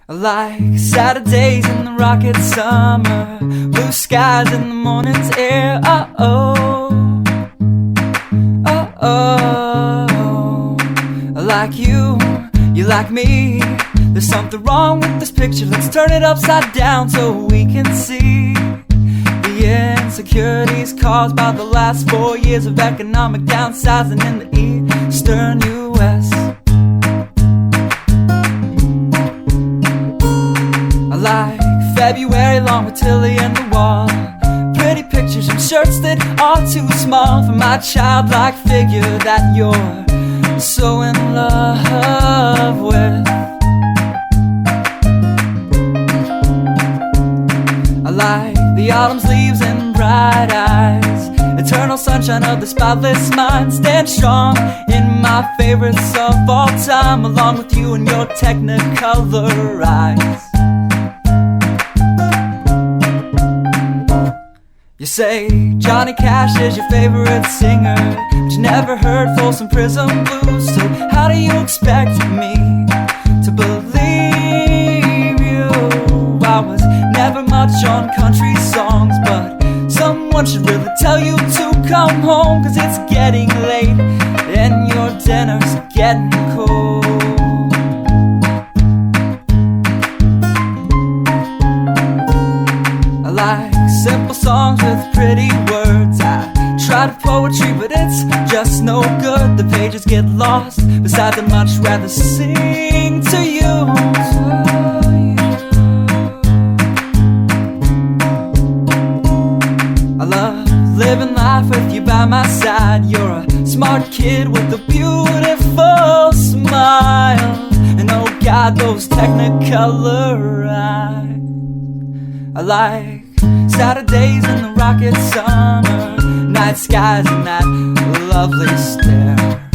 I like Saturdays in the rocket summer, blue skies in the morning's air. Oh, oh, oh. I like you, you like me. There's something wrong with this picture. Let's turn it upside down so we can see the insecurities caused by the last 4 years of economic downsizing in the eastern U.S. I like February long with Tilly and the wall, pretty pictures and shirts that are too small for my childlike figure that you're so in love with. I like the autumn's leaves and bright eyes, eternal sunshine of the spotless mind. Stand strong in my favorites of all time, along with you and your technicolor eyes. You say Johnny Cash is your favorite singer, but you never heard Folsom Prison Blues. So how do you expect me to believe you? I was never much on country songs, but someone should really tell you to come home, 'cause it's getting late and your dinner's getting cold. I like simple songs with pretty words. I try to poetry, but it's just no good. The pages get lost. Besides, I'd much rather sing to you. I love living life with you by my side. You're a smart kid with a beautiful smile, and oh God, those technicolor eyes. I like Saturdays in the rocket summer, night skies and that lovely stare.